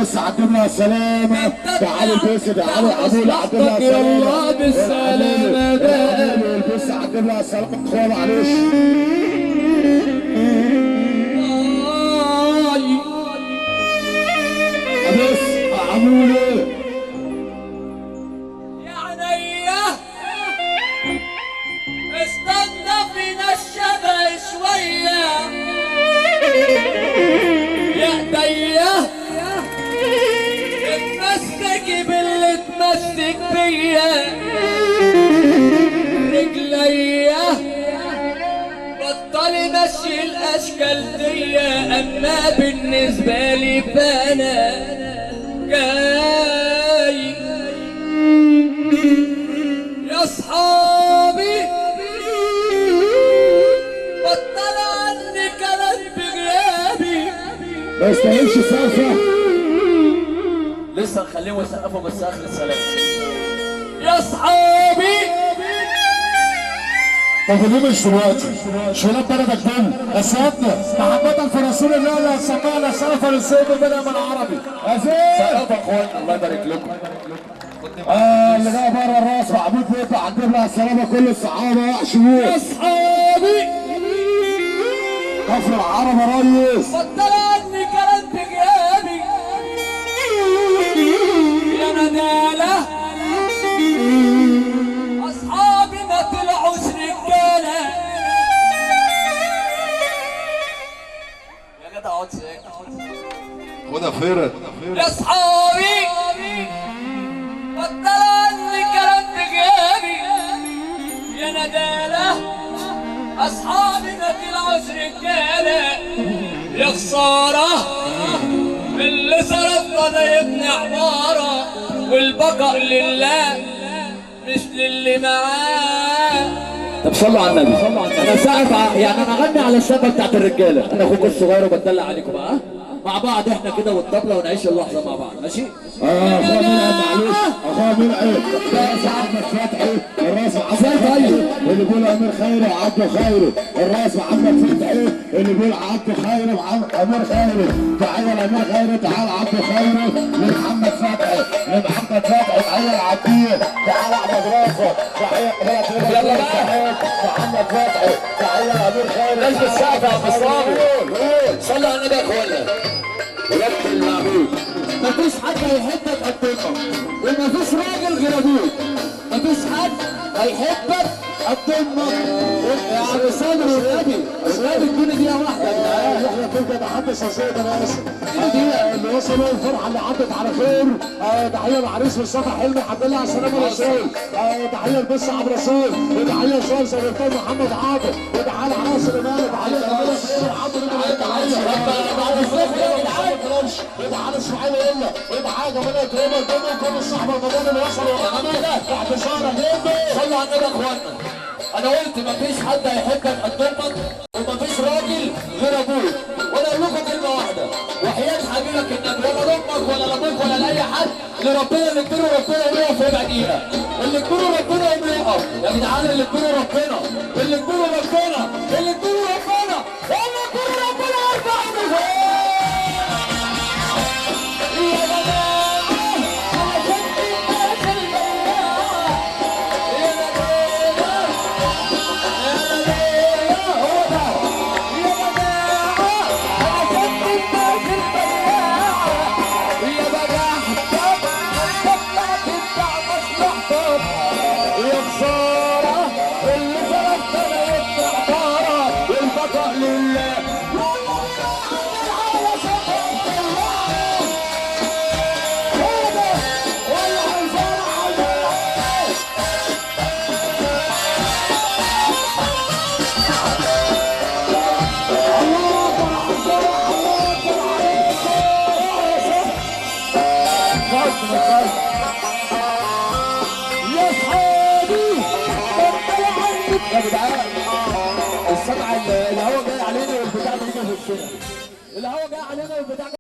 بس عدمنا السلامة. تعالوا البس، تعالوا عدول عدمنا السلامة. يلا بالسلامة بقى. البس عدمنا السلامة. خول معلش. بس عمولة يا عينيا استنى فينا الشبه شوية. يا ايديا اتمسكي باللي تمسك بيا. رجليا بطلي مشي الاشكال ديا. اما بالنسبة لي فانا جاي يا صحابي. بطل عني كلام بغيابي. ما يستاهلش صرفة. لسه نخليهم يسقفوا بس اخر السلام. يا صحابي طب ليه مش دلوقتي؟ شباب بلدك دول اساتنا محبة في رسول الله لا سمعنا سلفا للسيد بدأ من عربي. سقفوا اخوانا الله يبارك لكم. اللي جاي بره الراس محمود بيطلع عندنا لها السلامة كل الصحابة وحشوش. يا صحابي كفر العرب يا ريس. بطل عني كلام بغيابي. يا ندالة اصحابي ما طلعوش رجالة. يا جدع اقعد ساكت. خدها فرد. يا صحابي بطل عني كلام بغيابي. يا ندالة اصحابي ما طلعوش رجالة. يا خسارة اللي صرفنا ده يبني عمارة. والبقاء لله مش للي معاه. طب صلوا على النبي. انا سقف يعني انا اغني على السقفه بتاعت الرجاله. انا اخوكم الصغير وبدلع عليكم بقى مع بعض احنا كده والطبله ونعيش اللحظه مع بعض. ماشي؟ اخويا منعم معلش. اخويا منعم الراس احمد فتحي. الراس محمد فتحي اللي بيقول امير خيري وعبده خيري. الراس محمد فتحي اللي بيقول عبده خيري وامير خيري. تحيه لامير خيري. تعال عبده خيري لمحمد فتحي. لمحمد فتحي تحيه لعبديه. تعال احمد رافع. تحيه يلا بقى محمد فتحي. تحيه لامير خيري. قلب السقف يا عم الصابر. صلوا على النبي يا اخوانا. ورب المعبود. مفيش حد هيحبك قدامك ومفيش راجل غير ابوك. مفيش حد هيحبك قدامك يا عم صابر والنبي. والنبي ادوني دقيقة واحدة يا جدعان. احنا كده نحدث وسيد ناس اللي وصلوا الفرحه اللي عدت على خير. تحيه لعريس مصطفى حلمي. الحمد لله على السلامه يا رسول. تحيه لبس عبد الرسول. وتحيه لشوال سلطان محمد عاطف. وتعالى على سليمان. تحيه لامير خير عبد الله. تحيه بعد الصفر يا جدعان. وتعالى اسماعيل الا. وتعالى جمال كريم الدنيا كل الصحبه المدن اللي وصلوا تحت شارع هندي. صلوا على النبي يا اخوانا. انا قلت مفيش حد هيحبك قدامك ومفيش راجل غير ابوك. وانا اقول لكم كلمه واحده وحياه حبيبك النبي ولا لامك ولا لابوك ولا لاي حد لربنا. اللي كبروا ربنا يقف في دقيقه. اللي كبروا ربنا يقف يا جدعان. اللي كبروا ربنا اللي كبروا ربنا اللي كبروا ربنا اللي كبروا ربنا ارفع ايدك يا جماعه. عشان الناس يا جدعان السمع الهوا جاي علينا والبتاع ده جاي في السنة. الهوا جاي علينا والبتاع